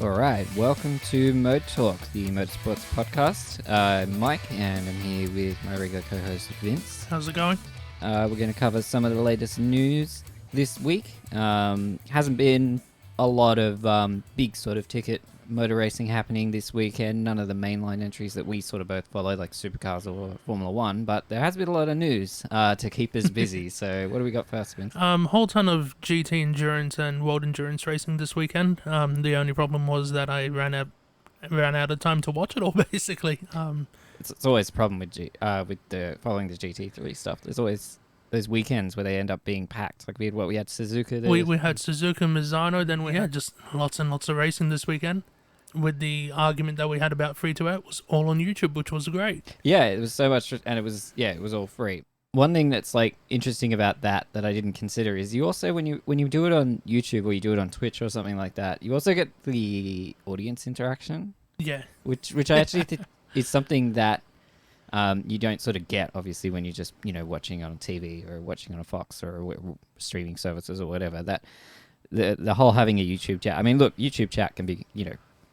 All right, welcome to Motor Talk, the Motorsports podcast. I'm Mike, and I'm here with my regular co-host Vince. How's it going? We're going to cover some of the latest news this week. Hasn't been a lot of big sort of ticket motor racing happening this weekend. None of the mainline entries that we sort of both follow, like Supercars or Formula One. But there has been a lot of news to keep us busy. So what do we got first, Vince? Whole ton of GT endurance and world endurance racing this weekend. The only problem was that I ran out of time to watch it all, basically. It's always a problem with following the GT3 stuff. There's always those weekends where they end up being packed. Like we had Suzuka there. We had Suzuka, Mizzano, then we had just lots and lots of racing this weekend. With the argument that we had about free to out was all on YouTube, which was great. Yeah, it was so much, and it was all free. One thing that's like interesting about that I didn't consider is you also when you do it on YouTube or you do it on Twitch or something like that, you also get the audience interaction. Yeah, which I actually think is something that you don't sort of get obviously when you're just watching on TV or watching on a Fox or streaming services or whatever. That the whole having a YouTube chat. I mean, look, YouTube chat can be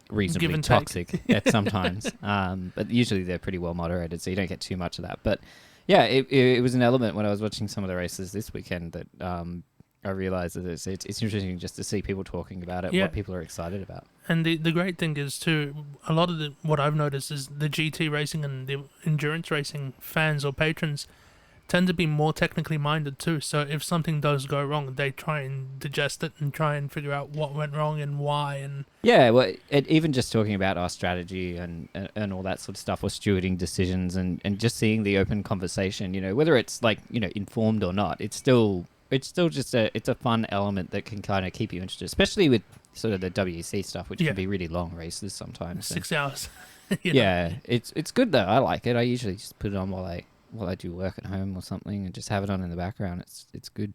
reasonably toxic at sometimes, but usually they're pretty well moderated, so you don't get too much of that. But yeah, it was an element when I was watching some of the races this weekend that I realized that it's interesting just to see people talking about it, what people are excited about. And the great thing is too, a lot of what I've noticed is the GT racing and the endurance racing fans or patrons tend to be more technically minded too. So if something does go wrong, they try and digest it and try and figure out what went wrong and why. And yeah, well, even just talking about our strategy and all that sort of stuff, or stewarding decisions and just seeing the open conversation, whether it's informed or not, it's still just it's a fun element that can kind of keep you interested, especially with sort of the WEC stuff, which can be really long races sometimes. 6 hours. Yeah, it's good though. I like it. I usually just put it on while I do work at home or something and just have it on in the background. It's good.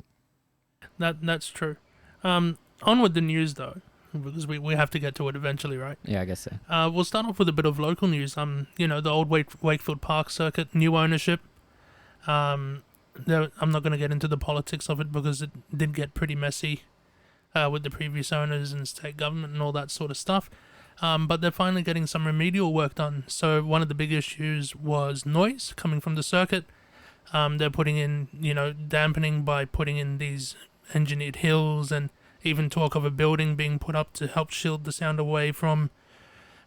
That's true. On with the news though, because we have to get to it eventually, right? Yeah, I guess so. We'll start off with a bit of local news. The old Wakefield Park circuit, new ownership. I'm not going to get into the politics of it because it did get pretty messy with the previous owners and state government and all that sort of stuff. But they're finally getting some remedial work done. So one of the big issues was noise coming from the circuit. They're putting in, dampening by putting in these engineered hills, and even talk of a building being put up to help shield the sound away from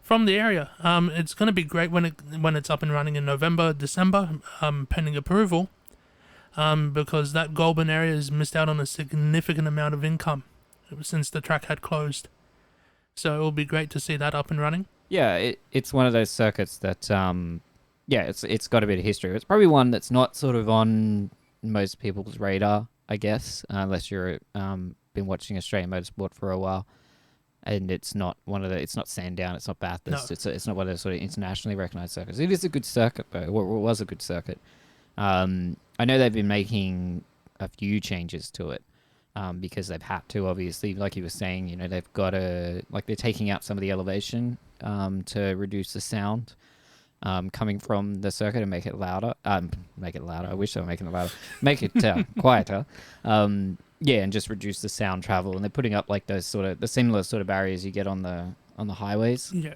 the area. It's going to be great when it's up and running in November, December, pending approval, because that Goulburn area has missed out on a significant amount of income since the track had closed. So it will be great to see that up and running. Yeah, it's one of those circuits that, it's got a bit of history. It's probably one that's not sort of on most people's radar, I guess, unless you're been watching Australian motorsport for a while. And it's not it's not Sandown, it's not Bathurst, no. It's not one of those sort of internationally recognised circuits. It is a good circuit, though. Well, it was a good circuit. I know they've been making a few changes to it. Because they've had to, obviously, like you were saying, they've got they're taking out some of the elevation to reduce the sound coming from the circuit and make it louder. I wish they were making it louder. Make it quieter. And just reduce the sound travel. And they're putting up like those the similar sort of barriers you get on the highways. Yeah.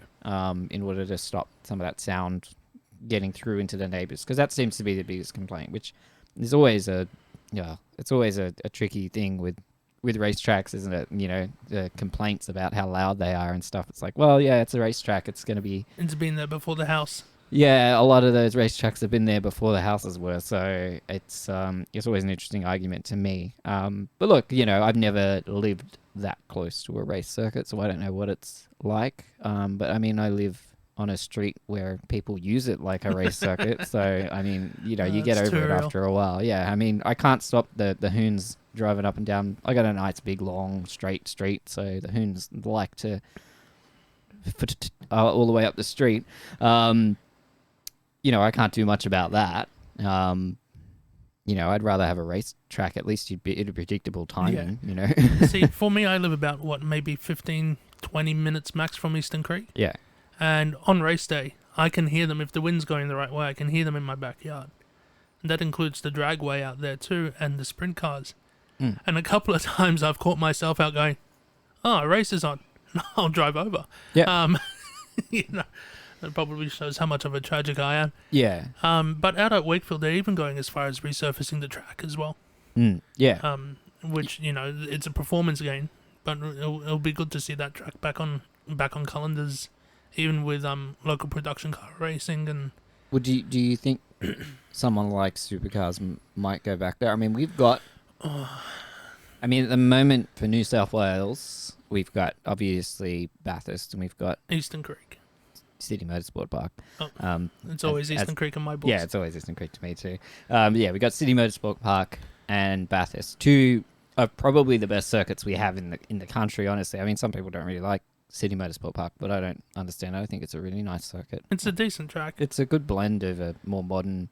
In order to stop some of that sound getting through into the neighbours, because that seems to be the biggest complaint, which is always it's always a tricky thing with racetracks, isn't it? The complaints about how loud they are and stuff. It's like, well, yeah, it's a racetrack. It's been there before the house. Yeah, a lot of those racetracks have been there before the houses were, so it's always an interesting argument to me. But look, I've never lived that close to a race circuit, so I don't know what it's like. But I mean, I live on a street where people use it like a race circuit. So, I mean, you get over it after a while. Yeah, I mean, I can't stop the hoons driving up and down. I got a nice, big, long, straight street, so the hoons like to all the way up the street. I can't do much about that. I'd rather have a race track. At least you'd be at a predictable timing, See, for me, I live about, maybe 15, 20 minutes max from Eastern Creek. Yeah. And on race day, I can hear them. If the wind's going the right way, I can hear them in my backyard. And that includes the dragway out there too, and the sprint cars. And a couple of times I've caught myself out going, a race is on. I'll drive over. Yeah. You know, that probably shows how much of a tragic I am. Yeah. But out at Wakefield, they're even going as far as resurfacing the track as well. Yeah. Which, you know, it's a performance gain, but it'll be good to see that track back on calendars, even with local production car racing. And Do you think someone like Supercars might go back there? I mean, we've got. I mean, at the moment for New South Wales, we've got obviously Bathurst, and we've got Eastern Creek. City Motorsport Park. It's always Eastern Creek in my books. Yeah, it's always Eastern Creek to me too. Yeah, we got City Motorsport Park and Bathurst, two of probably the best circuits we have in the country. Honestly, I mean, some people don't really like City Motorsport Park, but I don't understand. I think it's a really nice circuit. It's a decent track. It's a good blend of a more modern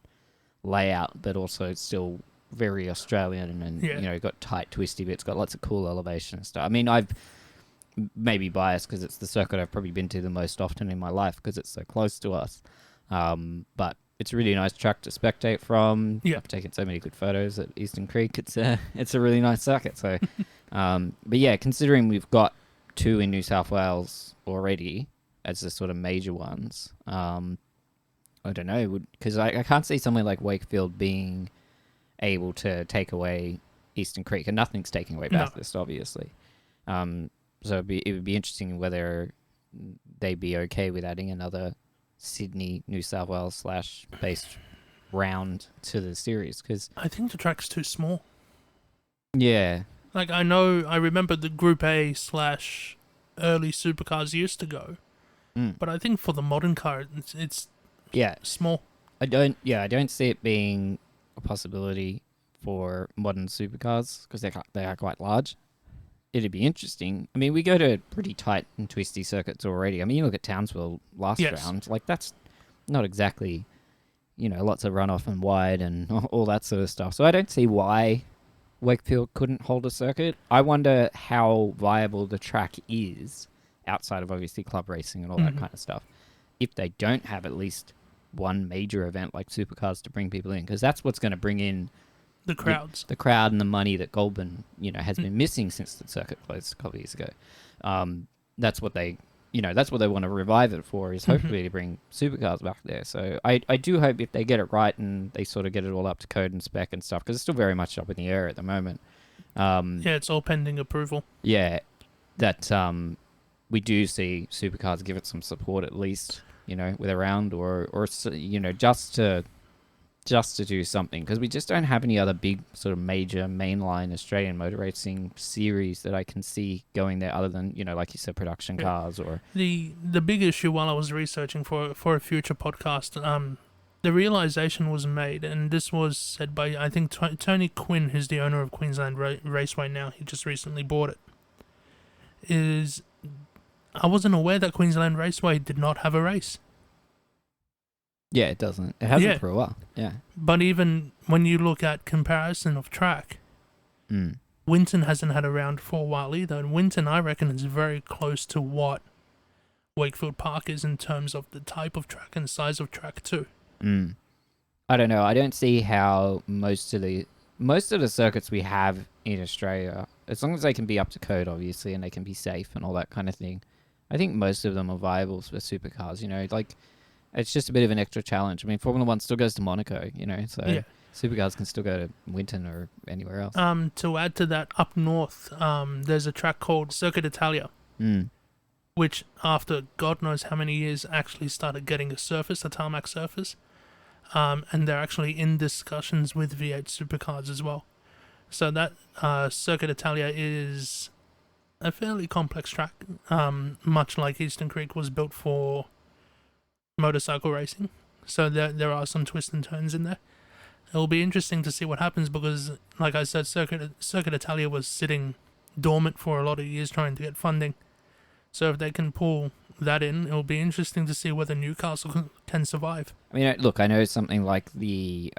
layout, but also still very Australian, and you know, got tight, twisty bits, got lots of cool elevation and stuff. I mean, I've maybe biased because it's the circuit I've probably been to the most often in my life because it's so close to us. But it's a really nice track to spectate from. Yeah. I've taken so many good photos at Eastern Creek. It's a really nice circuit. So, but yeah, considering we've got two in New South Wales already as the sort of major ones, I don't know, because I can't see somewhere like Wakefield being able to take away Eastern Creek, and nothing's taking away Bathurst, obviously. So it would be interesting whether they'd be okay with adding another Sydney, New South Wales / based round to the series, because I think the track's too small. Yeah. Like, I remember the Group A / early supercars used to go, but I think for the modern car, it's small. I don't see it being a possibility for modern supercars because they are quite large. It'd be interesting. I mean, we go to pretty tight and twisty circuits already. I mean, you look at Townsville last round, like that's not exactly, you know, lots of runoff and wide and all that sort of stuff. So I don't see why Wakefield couldn't hold a circuit. I wonder how viable the track is outside of obviously club racing and all that kind of stuff. If they don't have at least one major event like supercars to bring people in, because that's what's going to bring in the crowds, the crowd and the money that Goulburn, you know, has been missing since the circuit closed a couple of years ago. That's what they want to revive it for, is hopefully to bring supercars back there. So I do hope if they get it right and they sort of get it all up to code and spec and stuff, because it's still very much up in the air at the moment. It's all pending approval. Yeah, that we do see supercars give it some support at least, you know, with a round or you know, just to do something, because we just don't have any other big sort of major mainline Australian motor racing series that I can see going there, other than, you know, like you said, production cars or the big issue while I was researching for a future podcast. The realization was made, and this was said by, I think, Tony Quinn, who's the owner of Queensland Raceway now. He just recently bought it. Is I wasn't aware that Queensland Raceway did not have a race. Yeah, it doesn't. It hasn't for a while. Yeah. But even when you look at comparison of track, Winton hasn't had a round for a while either. And Winton, I reckon, is very close to what Wakefield Park is in terms of the type of track and size of track too. I don't know. I don't see how most of the circuits we have in Australia, as long as they can be up to code, obviously, and they can be safe and all that kind of thing, I think most of them are viable for supercars. You know, like, it's just a bit of an extra challenge. I mean, Formula One still goes to Monaco, you know, so supercars can still go to Winton or anywhere else. To add to that, up north, there's a track called Circuit Italia, which after God knows how many years actually started getting a tarmac surface, and they're actually in discussions with V8 supercars as well. So that Circuit Italia is a fairly complex track, much like Eastern Creek was built for motorcycle racing, so there are some twists and turns in there. It'll be interesting to see what happens because, like I said, Circuit Italia was sitting dormant for a lot of years trying to get funding. So if they can pull that in, it'll be interesting to see whether Newcastle can survive. I mean, look, I know something like the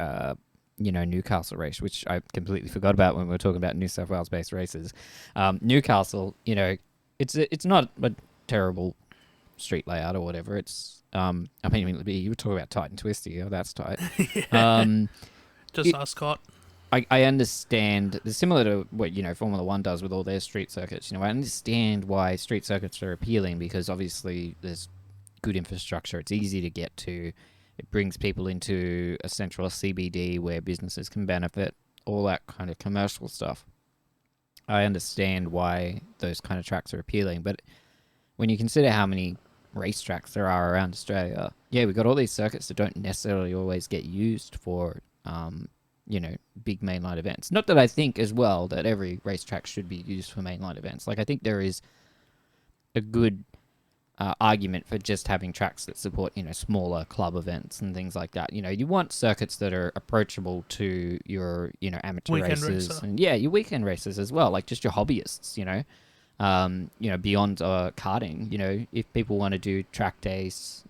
Newcastle race, which I completely forgot about when we were talking about New South Wales based races. Newcastle, you know, it's not a terrible street layout or whatever. It's I mean, you were talking about tight and twisty. Oh, that's tight. Just ask Scott. I understand, similar to what, Formula One does with all their street circuits. I understand why street circuits are appealing because obviously there's good infrastructure. It's easy to get to. It brings people into a central CBD where businesses can benefit, all that kind of commercial stuff. I understand why those kind of tracks are appealing, but when you consider how many racetracks there are around Australia, yeah, we've got all these circuits that don't necessarily always get used for, big mainline events. Not that I think as well that every racetrack should be used for mainline events. Like, I think there is a good argument for just having tracks that support, smaller club events and things like that. You want circuits that are approachable to your, amateur Weekend races racer. and your weekend races as well, like just your hobbyists, beyond karting, if people want to do track days,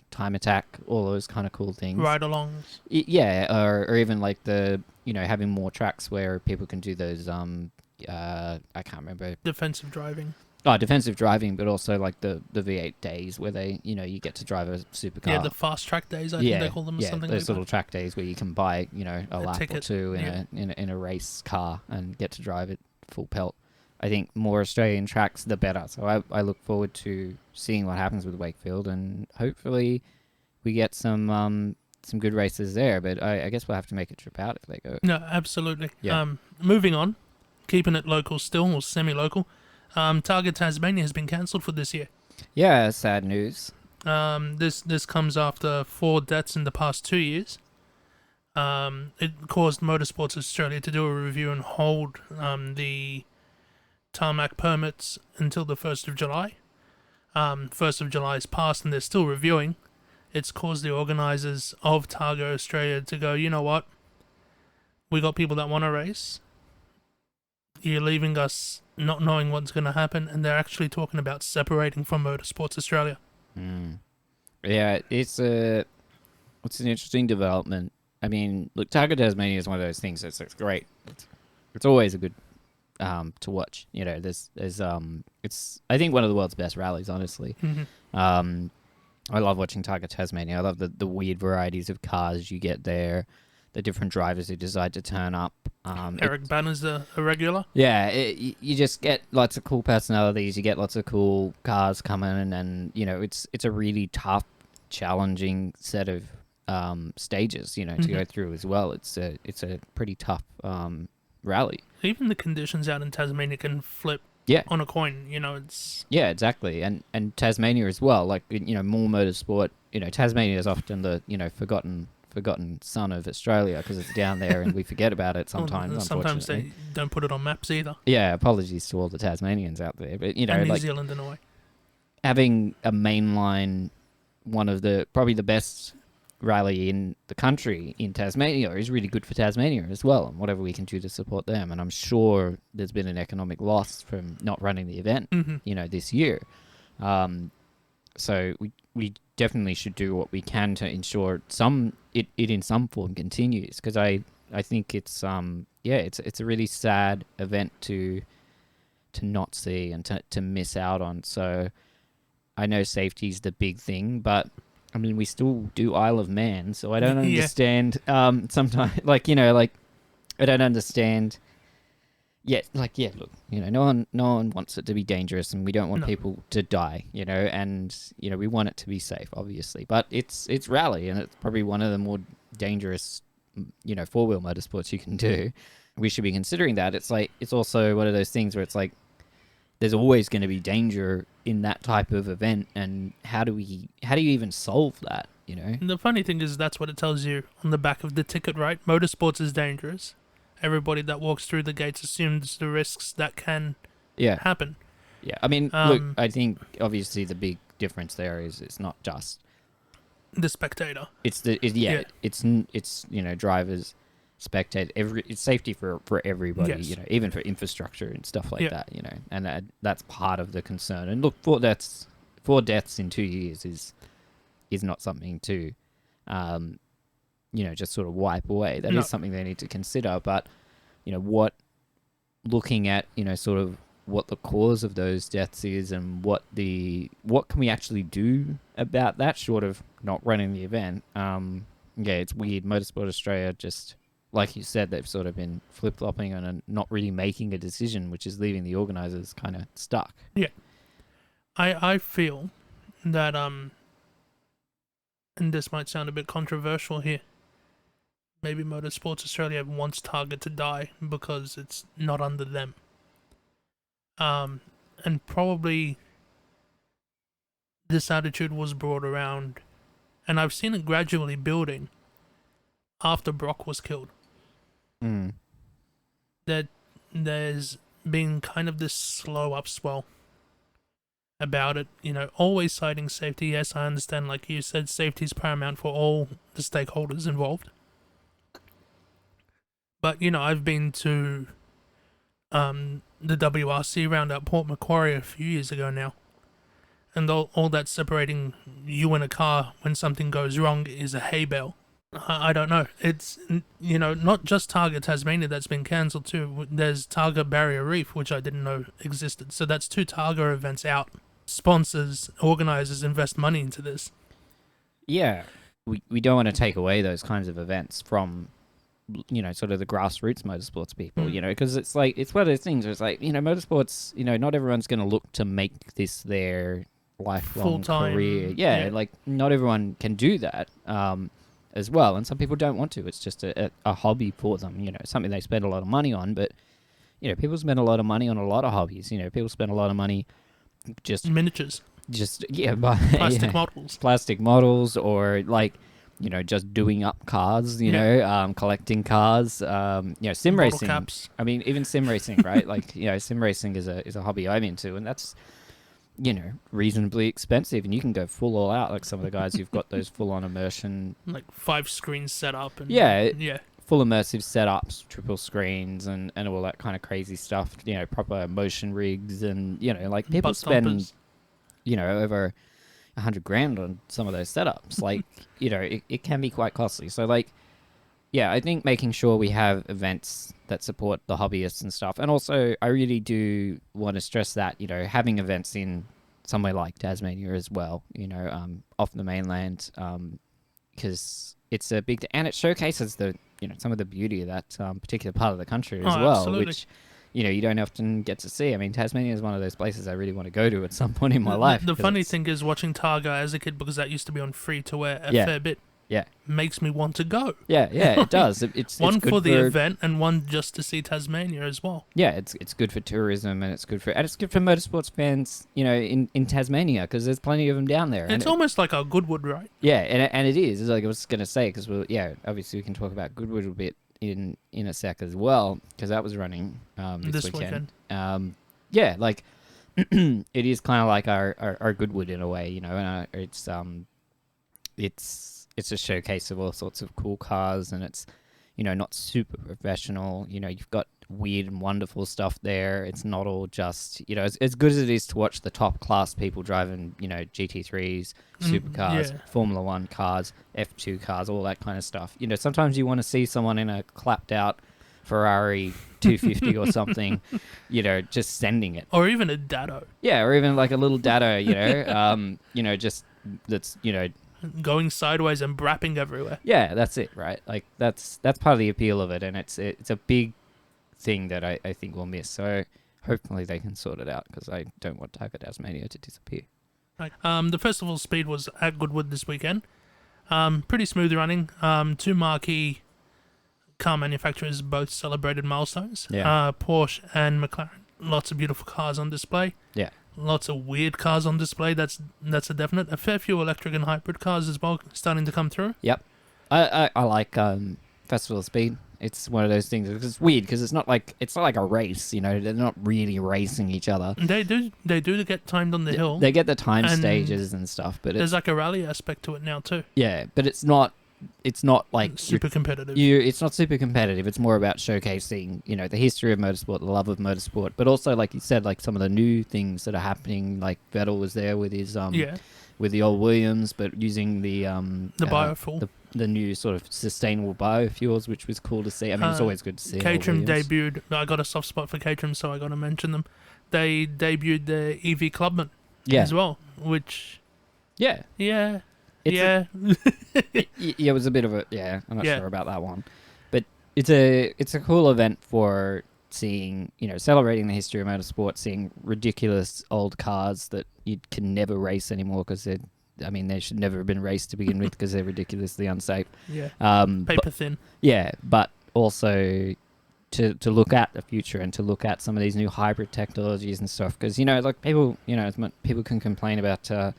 time attack, all those kind of cool things. Ride-alongs. Yeah, or even like the, having more tracks where people can do those, I can't remember. Defensive driving. Oh, defensive driving, but also like the V8 days where they, you get to drive a supercar. Yeah, the fast track days, I think they call them, or something those like little that. track days where you can buy, a lap ticket, or two in a race car and get to drive it full pelt. I think more Australian tracks, the better. So I look forward to seeing what happens with Wakefield, and hopefully we get some good races there. But I guess we'll have to make a trip out if they go. No, absolutely. Yeah. Moving on, keeping it local still, or semi-local, Targa Tasmania has been cancelled for this year. Yeah, sad news. This comes after 4 deaths in the past 2 years. It caused Motorsports Australia to do a review and hold the tarmac permits until the 1st of July. 1st of July is passed and they're still reviewing. It's caused the organisers of Targa Australia to go, you know what? We got people that want to race. You're leaving us not knowing what's going to happen, and they're actually talking about separating from Motorsports Australia. Yeah, it's an interesting development. I mean, look, Targa Tasmania is one of those things that's great. It's always a good to watch. There's it's I think one of the world's best rallies, honestly. Mm-hmm. I love watching Targa Tasmania. I love the weird varieties of cars you get there, the different drivers who decide to turn up. Eric Banner's a regular. Yeah, you just get lots of cool personalities. You get lots of cool cars coming, and it's a really tough, challenging set of stages, to go through as well. It's a pretty tough rally. Even the conditions out in Tasmania can flip on a coin. It's... Yeah, exactly. And Tasmania as well. Like, more motorsport. Tasmania is often the, forgotten son of Australia because it's down there and we forget about it sometimes, Sometimes unfortunately. they don't put it on maps either. Yeah, apologies to all the Tasmanians out there. But, and New Zealand in a way. Having a mainline, one of probably the best rally in the country in Tasmania is really good for Tasmania as well, and whatever we can do to support them. And I'm sure there's been an economic loss from not running the event, this year. So we definitely should do what we can to ensure it in some form continues, because I think it's it's a really sad event to not see and to miss out on. So I know safety's the big thing, but I mean, we still do Isle of Man, so I don't understand. Sometimes, I don't understand. Yeah, look, no one wants it to be dangerous, and we don't want people to die, and we want it to be safe, obviously. But it's rally, and it's probably one of the more dangerous, 4-wheel motorsports you can do. We should be considering that. It's also one of those things where it's like, there's always going to be danger in that type of event, and how do you even solve that? The funny thing is, that's what it tells you on the back of the ticket, right? Motorsports is dangerous. Everybody that walks through the gates assumes the risks that can happen. Yeah, I mean, look, I think obviously the big difference there is it's not just the spectator. It's drivers, spectators. It's safety for everybody. Even for infrastructure and stuff like that. And that's part of the concern. And look, 4 deaths in 2 years is not something to just sort of wipe away. That is something they need to consider. But, looking at, sort of what the cause of those deaths is and what can we actually do about that, short of not running the event. It's weird. Motorsport Australia just like you said, they've sort of been flip-flopping and not really making a decision, which is leaving the organisers kind of stuck. Yeah. I feel that, and this might sound a bit controversial here, maybe Motorsports Australia wants Targa to die because it's not under them. And probably this attitude was brought around, and I've seen it gradually building after Brock was killed. Mm. That there's been kind of this slow upswell about it, always citing safety. Yes, I understand, like you said, safety is paramount for all the stakeholders involved. But, I've been to the WRC Roundup Port Macquarie a few years ago now. And all that separating you and a car when something goes wrong is a hay bale. I don't know. It's, not just Targa Tasmania that's been cancelled too. There's Targa Barrier Reef, which I didn't know existed. So that's 2 Targa events out. Sponsors, organisers invest money into this. Yeah. We don't want to take away those kinds of events from, sort of the grassroots motorsports people, because it's one of those things where it's like, motorsports, not everyone's going to look to make this their lifelong full-time career. Yeah, like not everyone can do that as well. And some people don't want to. It's just a hobby for them, something they spend a lot of money on. But, people spend a lot of money on a lot of hobbies. People spend a lot of money just miniatures. Plastic models. Plastic models or like, just doing up cars, collecting cars, sim Bottle racing. Caps. I mean, even sim racing, right? Like, sim racing is a hobby I'm into, and that's, reasonably expensive, and you can go full all out. Like some of the guys who've got those full on immersion, like 5 screens set up, and full immersive setups, triple screens, and all that kind of crazy stuff. Proper motion rigs, and like people spend, over $100,000 on some of those setups. Like, it can be quite costly. So like, yeah, I think making sure we have events that support the hobbyists and stuff. And also I really do want to stress that, having events in somewhere like Tasmania as well, off the mainland, because it's a big, and it showcases the, some of the beauty of that particular part of the country as well, absolutely. which, you don't often get to see. I mean, Tasmania is one of those places I really want to go to at some point in my life. The funny thing is watching Targa as a kid, because that used to be on free to wear a fair bit. Yeah. Makes me want to go. Yeah, it does. It's one good for the event and one just to see Tasmania as well. Yeah, it's good for tourism, and it's good for motorsports fans, in Tasmania, because there's plenty of them down there. It's almost like our Goodwood, right? Yeah, and it is. It's like I was going to say, because obviously we can talk about Goodwood a bit in a sec as well, because that was running this weekend. Like it is kind of like our Goodwood in a way, and it's a showcase of all sorts of cool cars, and it's, not super professional. You've got weird and wonderful stuff there. It's not all just, as good as it is to watch the top class people driving, GT3s, supercars, Formula 1 cars, F2 cars, all that kind of stuff. Sometimes you want to see someone in a clapped out Ferrari 250 or something, just sending it. Or even a Dado. Yeah, or even like a little Dado, just that's, going sideways and brapping everywhere. Yeah, that's it, right? Like that's part of the appeal of it, and it's a big thing that I think we'll miss. So hopefully they can sort it out, because I don't want Targa Tasmania to disappear. Right. The Festival of Speed was at Goodwood this weekend. Pretty smooth running. 2 marquee car manufacturers both celebrated milestones. Yeah. Porsche and McLaren. Lots of beautiful cars on display. Yeah. Lots of weird cars on display. That's a definite. A fair few electric and hybrid cars as well starting to come through. Yep. I like Festival of Speed. It's one of those things. It's weird because it's not like a race. They're not really racing each other. They do get timed on the hill. They get the time stages and stuff, but there's like a rally aspect to it now too. Yeah, but it's not like super competitive. It's not super competitive. It's more about showcasing, the history of motorsport, the love of motorsport, but also, like you said, like some of the new things that are happening. Like Vettel was there with his with the old Williams, but using the biofuel, the new sort of sustainable biofuels, which was cool to see. I mean, it's always good to see. Caterham debuted. I got a soft spot for Caterham, so I got to mention them. They debuted the EV Clubman as well, which yeah. It was a bit of a I'm not sure about that one, but it's a cool event for seeing, celebrating the history of motorsport, seeing ridiculous old cars that you can never race anymore because they should never have been raced to begin with because they're ridiculously unsafe. Yeah. But Paper thin. yeah, but also to look at the future and to look at some of these new hybrid technologies and stuff because like people people can complain about the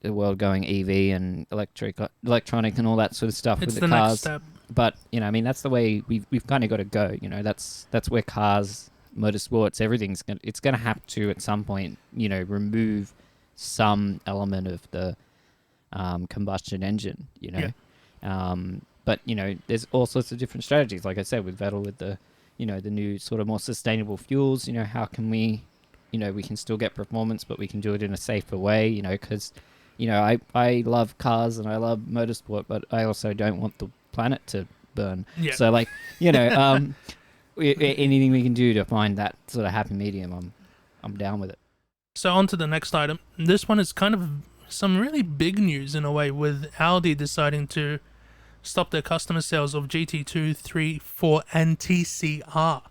world going EV and electronic and all that sort of stuff It's with the the cars. next step. But that's the way we've kind of got to go. That's where cars, motorsports, everything's gonna have to at some point remove some element of the combustion engine. But there's all sorts of different strategies. Like I said, with Vettel, with the the new sort of more sustainable fuels. How can we we can still get performance, but we can do it in a safer way. Because I love cars and I love motorsport, but I also don't want the planet to burn. Yeah. So anything we can do to find that sort of happy medium, I'm down with it. So on to the next item. This one is kind of some really big news in a way, with Audi deciding to stop their customer sales of GT2, 3, 4, and TCR.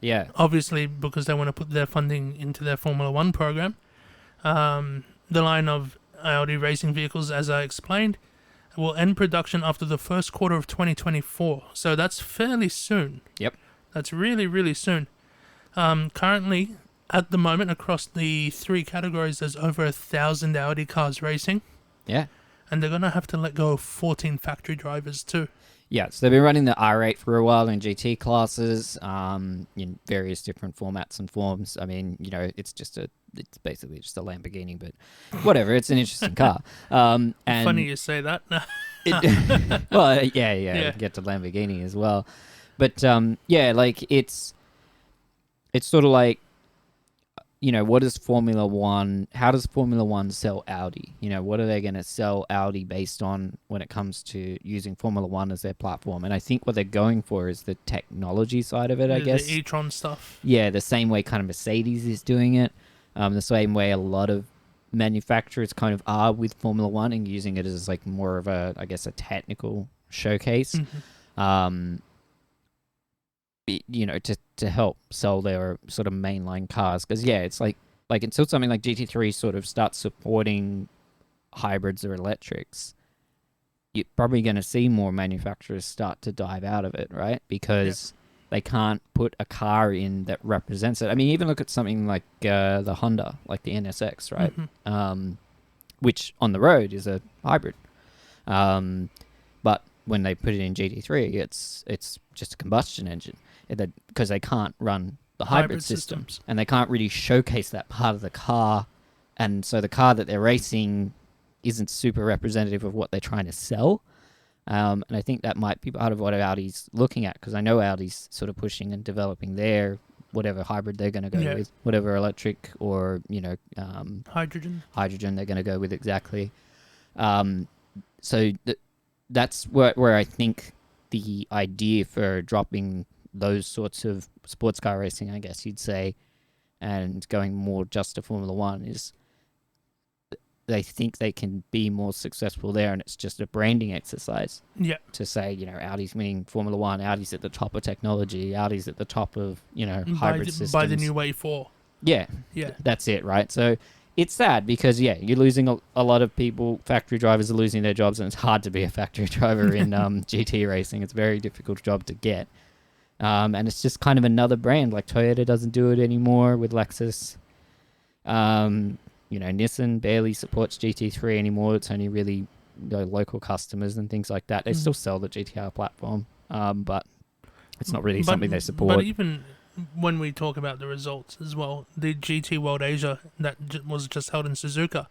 Yeah. Obviously, because they want to put their funding into their Formula One program. The line of Audi racing vehicles, as I explained, will end production after the first quarter of 2024. So that's fairly soon. Yep. That's really, really soon. Currently, at the moment, across the three categories, there's over 1,000 Audi cars racing. Yeah. And they're going to have to let go of 14 factory drivers too. Yeah, so they've been running the R8 for a while in GT classes, in various different formats and forms. I mean, it's basically just a Lamborghini, but whatever. It's an interesting car. And Funny you say that. well, yeah. Get to Lamborghini as well, but it's sort of like, what does Formula One? How does Formula One sell Audi? What are they going to sell Audi based on when it comes to using Formula One as their platform? And I think what they're going for is the technology side of it, I guess. The e-tron stuff. Yeah, the same way kind of Mercedes is doing it. The same way a lot of manufacturers kind of are with Formula One and using it as like more of a, I guess, a technical showcase. Mm-hmm. To help sell their sort of mainline cars. Because, it's like until something like GT3 sort of starts supporting hybrids or electrics, you're probably going to see more manufacturers start to dive out of it, right? Because they can't put a car in that represents it. I mean, even look at something like the Honda, like the NSX, right? Mm-hmm. Which on the road is a hybrid. But when they put it in GT3, it's just a combustion engine. Because they can't run the hybrid systems, and they can't really showcase that part of the car, and so the car that they're racing isn't super representative of what they're trying to sell. And I think that might be part of what Audi's looking at, because I know Audi's sort of pushing and developing their whatever hybrid they're going to go with, whatever electric or hydrogen they're going to go with exactly. So that's where I think the idea for dropping those sorts of sports car racing, I guess you'd say, and going more just to Formula One is they think they can be more successful there, and it's just a branding exercise. Yeah. To say, Audi's winning Formula One, Audi's at the top of technology, Audi's at the top of, hybrid systems. By the new way 4. Yeah. Yeah. That's it, right? So it's sad because, you're losing a lot of people. Factory drivers are losing their jobs, and it's hard to be a factory driver in GT racing. It's a very difficult job to get. And it's just kind of another brand. Like Toyota doesn't do it anymore with Lexus. Nissan barely supports GT3 anymore. It's only really local customers and things like that. They still sell the GTR platform, but it's not really something they support. But even when we talk about the results as well, the GT World Asia that was just held in Suzuka,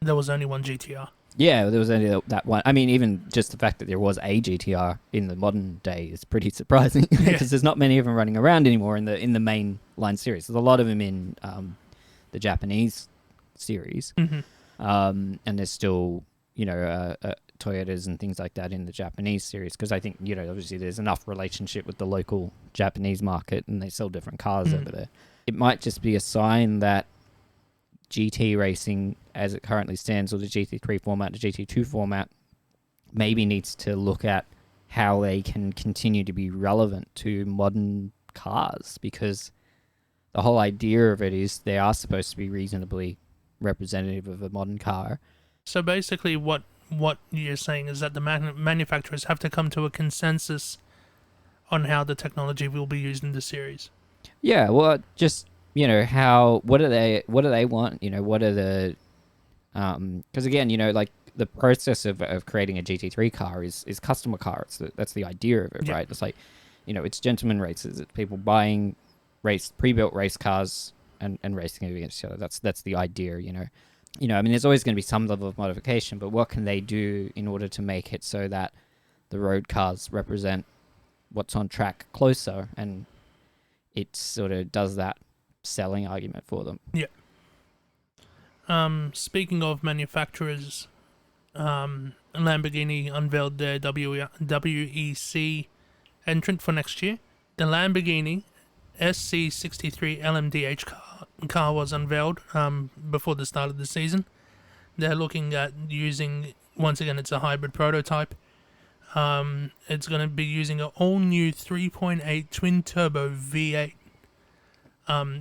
there was only one GTR. Yeah, there was only that one. I mean, even just the fact that there was a GTR in the modern day is pretty surprising, because there's not many of them running around anymore in the main line series. There's a lot of them in the Japanese series, and there's still Toyotas and things like that in the Japanese series, because I think obviously there's enough relationship with the local Japanese market, and they sell different cars over there. It might just be a sign that GT racing, as it currently stands, or the GT3 format, the GT2 format, maybe needs to look at how they can continue to be relevant to modern cars, because the whole idea of it is they are supposed to be reasonably representative of a modern car. So basically, what you're saying is that the manufacturers have to come to a consensus on how the technology will be used in the series. Yeah, well, just what do they want? What are the because again, like the process of creating a GT3 car is customer car. That's the idea of it, Yeah. right? It's like, it's gentleman races. It's people buying pre-built race cars and racing against each other. That's the idea, I mean, there's always going to be some level of modification, but what can they do in order to make it so that the road cars represent what's on track closer, and it sort of does that selling argument for them. Yeah. Speaking of manufacturers, Lamborghini unveiled their WEC entrant for next year. The Lamborghini SC63 LMDH car was unveiled before the start of the season. They're looking at using, once again, it's a hybrid prototype. It's going to be using an all-new 3.8 twin-turbo V8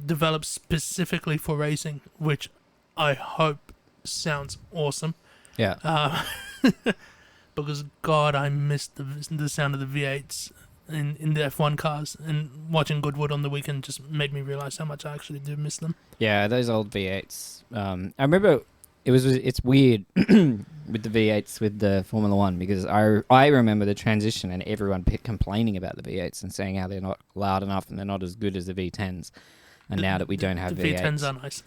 developed specifically for racing, which I hope sounds awesome. Yeah. Because, God, I missed the sound of the V8s in the F1 cars, and watching Goodwood on the weekend just made me realise how much I actually do miss them. Yeah, those old V8s. I remember it's weird with the V8s with the Formula One, because I remember the transition and everyone complaining about the V8s and saying how they're not loud enough and they're not as good as the V10s. And now that we don't have the V8s, V10s are nice.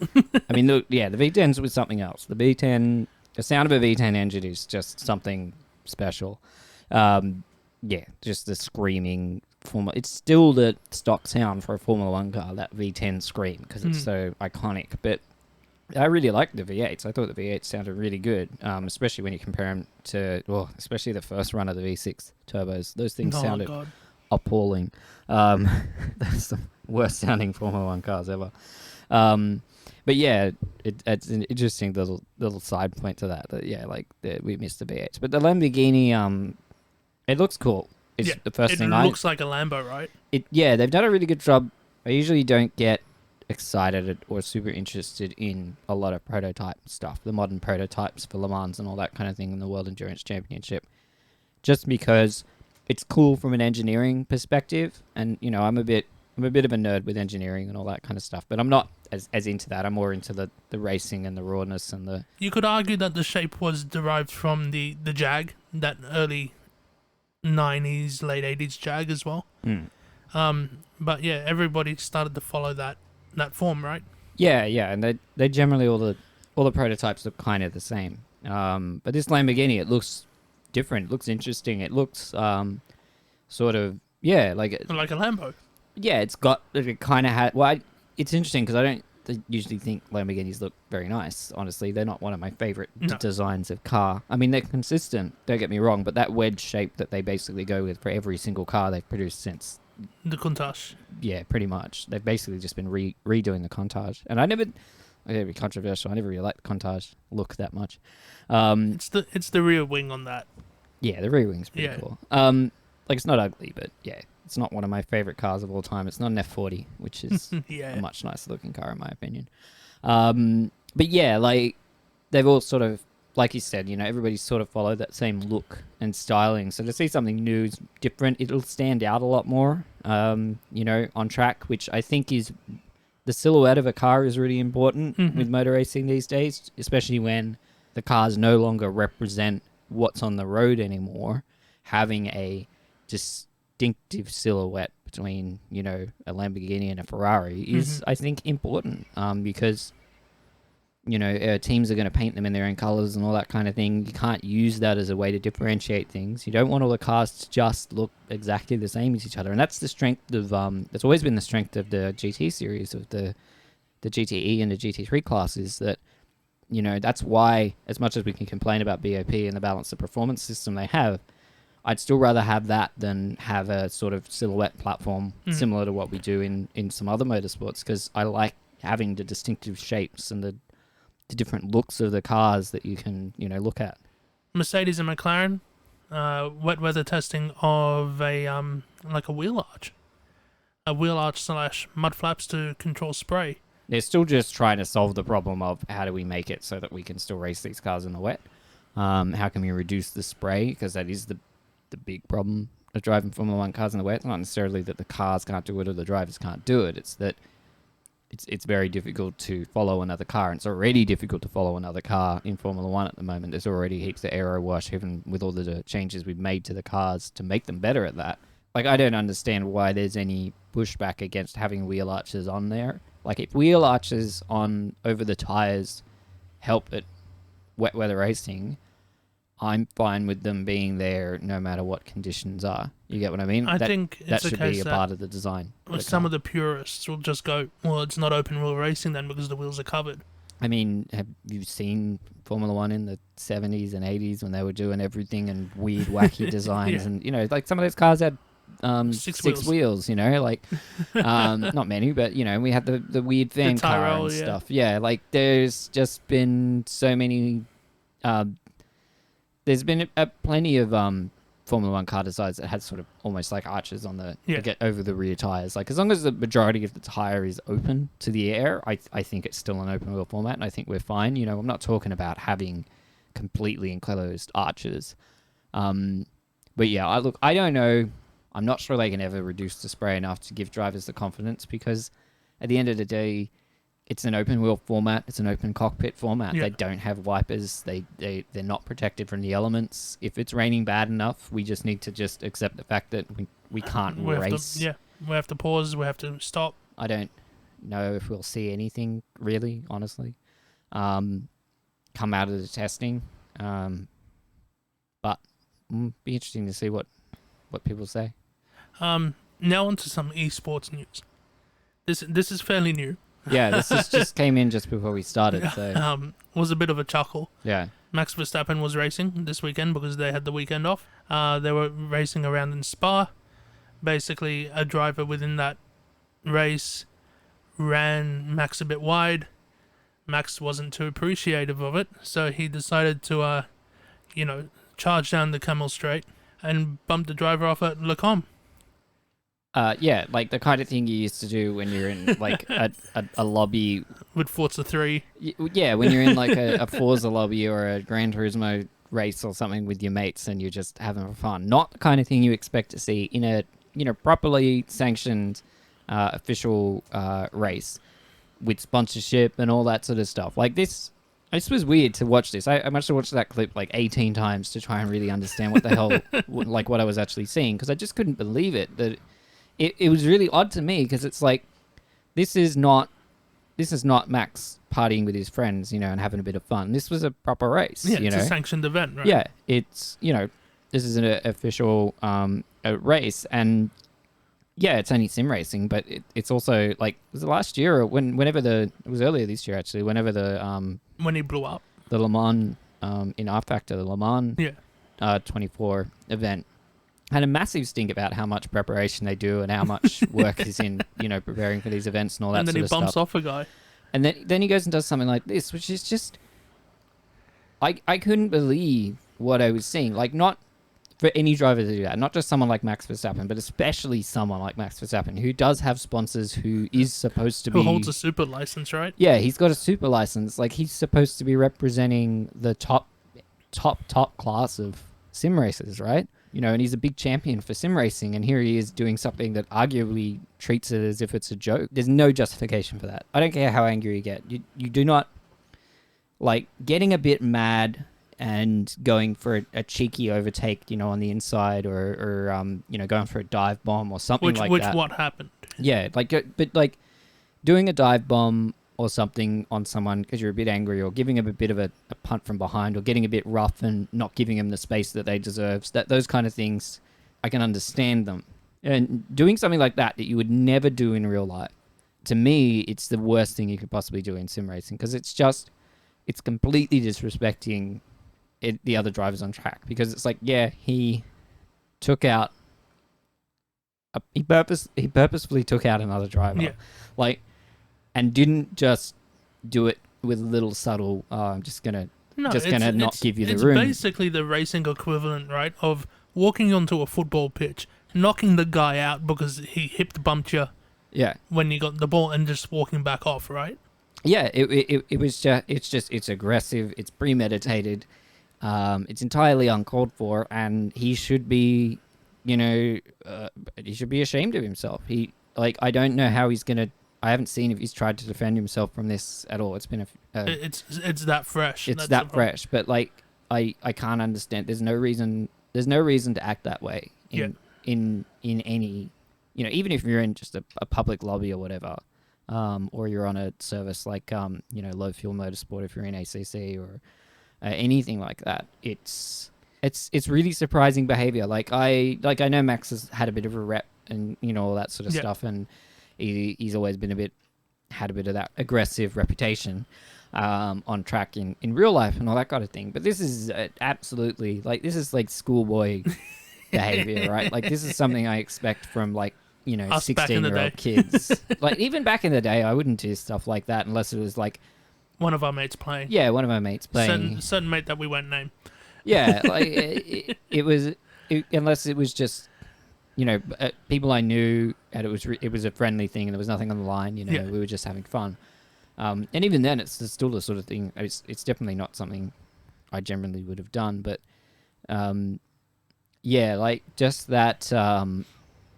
I mean, the V10s was something else. The sound of a V10 engine is just something special. Just the screaming it's still the stock sound for a Formula One car, that V10 scream, because it's so iconic. But I really liked the V8s. I thought the V8s sounded really good, especially when you compare them to, especially the first run of the V6 turbos. Those things sounded appalling. That's the worst sounding Formula One cars ever. But yeah, it's an interesting little side point to that. We missed the V8s, but the Lamborghini, it looks cool. It's the first thing. It looks like a Lambo, right? They've done a really good job. I usually don't get excited or super interested in a lot of prototype stuff, the modern prototypes for Le Mans and all that kind of thing in the World Endurance Championship, just because it's cool from an engineering perspective. And I'm a bit of a nerd with engineering and all that kind of stuff, but I'm not as into that. I'm more into the racing and the rawness and the. You could argue that the shape was derived from the Jag, that early 90s, late 80s Jag as well. But yeah, everybody started to follow that form, right? Yeah, and they generally all the prototypes look kind of the same. But this Lamborghini, it looks different. It looks interesting. It looks sort of like a Lambo. Yeah, it's got it kind of had. Well, it's interesting because I don't usually think Lamborghinis look very nice. Honestly, they're not one of my favorite designs of car. I mean, they're consistent. Don't get me wrong, but that wedge shape that they basically go with for every single car they've produced since the Countach. Yeah, pretty much. They've basically just been redoing the Countach, and I'm going to be controversial. I never really liked the Countach look that much. It's the rear wing on that. Yeah, the rear wing's pretty cool. It's not ugly, but yeah. It's not one of my favorite cars of all time. It's not an F40, which is a much nicer looking car in my opinion. But yeah, they've all sort of, like you said, everybody's sort of followed that same look and styling. So to see something new, different, it'll stand out a lot more, on track, which I think is the silhouette of a car is really important with motor racing these days, especially when the cars no longer represent what's on the road anymore. Having a distinctive silhouette between a Lamborghini and a Ferrari is I think important, because teams are going to paint them in their own colors and all that kind of thing. You can't use that as a way to differentiate things. You don't want all the cars to just look exactly the same as each other, and that's the strength of that's always been the strength of the GT series, of the GTE and the GT3 classes. That that's why, as much as we can complain about BOP and the balance of performance system they have, I'd still rather have that than have a sort of silhouette platform similar to what we do in some other motorsports, because I like having the distinctive shapes and the different looks of the cars that you can look at. Mercedes and McLaren wet weather testing of a like a wheel arch slash mud flaps to control spray. They're still just trying to solve the problem of how do we make it so that we can still race these cars in the wet. How can we reduce the spray? Because that is the big problem of driving Formula One cars in the wet. It's not necessarily that the cars can't do it or the drivers can't do it. It's that it's very difficult to follow another car. And it's already difficult to follow another car in Formula One at the moment. There's already heaps of aero wash, even with all the changes we've made to the cars to make them better at that. Like, I don't understand why there's any pushback against having wheel arches on there. Like, if wheel arches on over the tires help at wet weather racing, I'm fine with them being there no matter what conditions are. You get what I mean? I think that it's should be a part of the design. Some of the purists will just go, well, it's not open wheel racing then because the wheels are covered. I mean, have you seen Formula One in the 70s and 80s when they were doing everything and weird, wacky designs? Yeah. And, you know, like some of those cars had six wheels, you know, like not many, but, you know, we had the weird fan car and stuff. Yeah, like there's just been so many... there's been plenty of Formula One car designs that had sort of almost like arches on the to get over the rear tires. Like, as long as the majority of the tire is open to the air, I think it's still an open wheel format, and I think we're fine. You know, I'm not talking about having completely enclosed arches. But yeah, I don't know. I'm not sure they can ever reduce the spray enough to give drivers the confidence, because at the end of the day, it's an open wheel format. It's an open cockpit format. Yeah. They don't have wipers. They're not protected from the elements. If it's raining bad enough, we just need to just accept the fact that we can't race. We have to pause. We have to stop. I don't know if we'll see anything really, honestly, come out of the testing. But be interesting to see what people say. Now onto some esports news. This is fairly new. Yeah, this just came in just before we started. So was a bit of a chuckle. Yeah. Max Verstappen was racing this weekend because they had the weekend off. They were racing around in Spa. Basically, a driver within that race ran Max a bit wide. Max wasn't too appreciative of it, so he decided to, charge down the Camel Straight and bump the driver off at Le Combe. Yeah, like the kind of thing you used to do when you're in like a lobby with Forza 3. Yeah, when you're in like a Forza lobby or a Gran Turismo race or something with your mates and you're just having fun. Not the kind of thing you expect to see in a properly sanctioned official race with sponsorship and all that sort of stuff. Like this was weird to watch this. I must have watched that clip like 18 times to try and really understand what the hell, like what I was actually seeing, because I just couldn't believe it. That it was really odd to me, because it's like, this is not Max partying with his friends, and having a bit of fun. This was a proper race. Yeah, it's a sanctioned event, right? Yeah, it's, this is an official a race, and yeah, it's only sim racing, but it's also like, was it last year or it was earlier this year actually, whenever when he blew up, the Le Mans in R Factor, the Le Mans 24 event had a massive stink about how much preparation they do and how much work is in, preparing for these events and all that sort of stuff. And then he bumps off a guy. And then he goes and does something like this, which is just... I couldn't believe what I was seeing. Like, not for any driver to do that. Not just someone like Max Verstappen, but especially someone like Max Verstappen, who does have sponsors, who is supposed to be... Who holds a super license, right? Yeah, he's got a super license. Like, he's supposed to be representing the top class of sim racers, right? And he's a big champion for sim racing, and here he is doing something that arguably treats it as if it's a joke. There's no justification for that. I don't care how angry you get. You do not, like, getting a bit mad and going for a cheeky overtake, on the inside, or going for a dive bomb or something like that. What happened? Yeah, but doing a dive bomb or something on someone because you're a bit angry, or giving them a bit of a punt from behind, or getting a bit rough and not giving them the space that they deserve. Those kind of things, I can understand them. And doing something like that you would never do in real life, to me, it's the worst thing you could possibly do in sim racing, because it's completely disrespecting the other drivers on track. Because it's like, yeah, he took out... He purposefully took out another driver. Yeah. And didn't just do it with a little subtle, I'm just going to No, just going to not give you the it's room. It's basically the racing equivalent, right, of walking onto a football pitch, knocking the guy out because he hip bumped you Yeah. when you got the ball, and just walking back off, right? Yeah, it was it's aggressive, it's premeditated, it's entirely uncalled for, and he should be, he should be ashamed of himself. I don't know how he's gonna. I haven't seen if he's tried to defend himself from this at all. It's been It's that fresh. it's that fresh, but I can't understand. There's no reason to act that way in any, even if you're in just a public lobby or whatever. Or you're on a service like low fuel motorsport if you're in ACC or anything like that. It's really surprising behavior. I know Max has had a bit of a rep and all that sort of stuff, and he's always been had a bit of that aggressive reputation on track in real life and all that kind of thing. But this is absolutely this is like schoolboy behavior, right? Like this is something I expect from us 16-year-old kids. Even back in the day, I wouldn't do stuff like that unless it was one of our mates playing. Yeah, one of our mates playing. Certain mate that we won't name. Yeah, unless it was just people I knew, and it was a friendly thing, and there was nothing on the line. We were just having fun. And even then, it's still the sort of thing. It's definitely not something I generally would have done, but just that.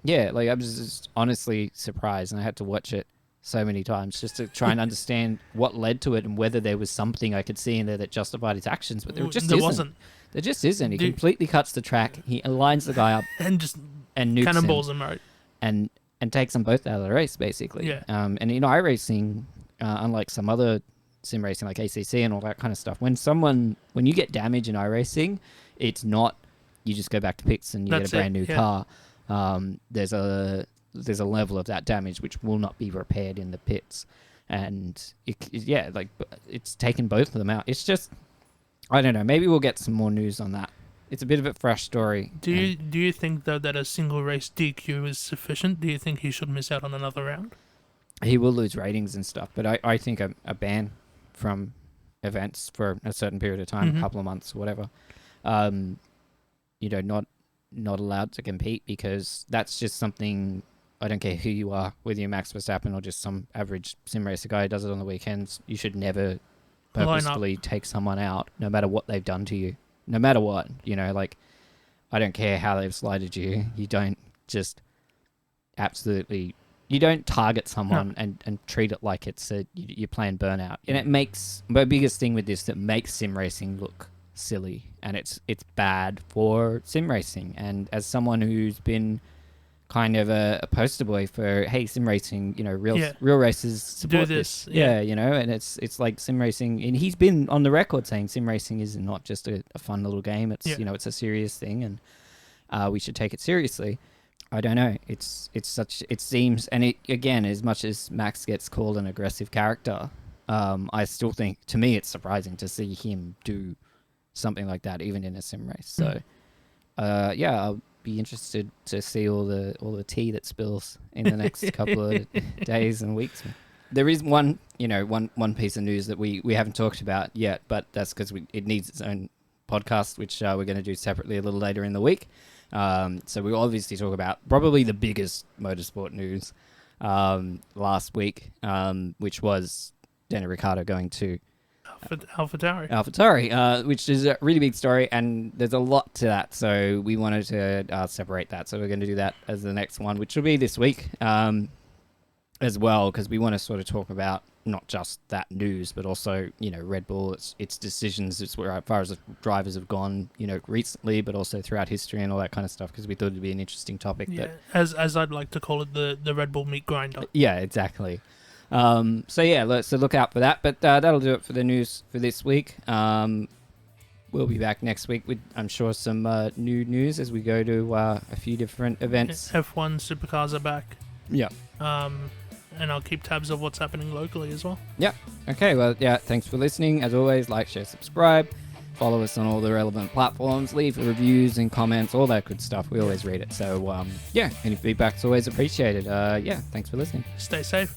I was just honestly surprised, and I had to watch it so many times just to try and understand what led to it and whether there was something I could see in there that justified his actions. But there just isn't. There just isn't. He completely cuts the track. He aligns the guy up and just nukes cannonballs him, right? And takes them both out of the race, basically. Yeah. And in iRacing, unlike some other sim racing like ACC and all that kind of stuff, when you get damage in iRacing, it's not you just go back to pits and you get a brand new car. There's a level of that damage which will not be repaired in the pits, and it's taken both of them out. It's just, I don't know. Maybe we'll get some more news on that. It's a bit of a fresh story. Do you think though that a single race DQ is sufficient? Do you think he should miss out on another round? He will lose ratings and stuff, but I think a ban from events for a certain period of time, a couple of months, whatever. Not allowed to compete, because that's just something. I don't care who you are, whether you're Max Verstappen or just some average sim racer guy who does it on the weekends. You should never purposefully take someone out, no matter what they've done to you. No matter what, I don't care how they've slighted you. You don't just you don't target someone and treat it like you're playing Burnout. And it makes, my biggest thing with this, that makes sim racing look silly, and it's bad for sim racing. And as someone who's been kind of a poster boy for, hey, sim racing, real races support this. And it's like sim racing, and he's been on the record saying sim racing is not just a fun little game. It's it's a serious thing, and we should take it seriously. I don't know. It seems, and it, again, as much as Max gets called an aggressive character, I still think, to me, it's surprising to see him do something like that, even in a sim race. So, I'll be interested to see all the tea that spills in the next couple of days and weeks. There is one piece of news that we haven't talked about yet, but that's because it needs its own podcast, which we're going to do separately a little later in the week. So we'll obviously talk about probably the biggest motorsport news last week, which was Daniel Ricciardo going to AlphaTauri, which is a really big story, and there's a lot to that, so we wanted to separate that. So we're going to do that as the next one, which will be this week as well, because we want to sort of talk about not just that news, but also, Red Bull, its decisions, as far as the drivers have gone, recently, but also throughout history and all that kind of stuff, because we thought it'd be an interesting topic. Yeah, as I'd like to call it, the Red Bull meat grinder. Yeah, exactly. So look out for that, but that'll do it for the news for this week. We'll be back next week with, I'm sure, some new news as we go to a few different events. F1 supercars are back. Yeah. And I'll keep tabs of what's happening locally as well. Yeah. Okay, well, thanks for listening. As always, like, share, subscribe. Follow us on all the relevant platforms. Leave reviews and comments, all that good stuff. We always read it. So, any feedback's always appreciated. Thanks for listening. Stay safe.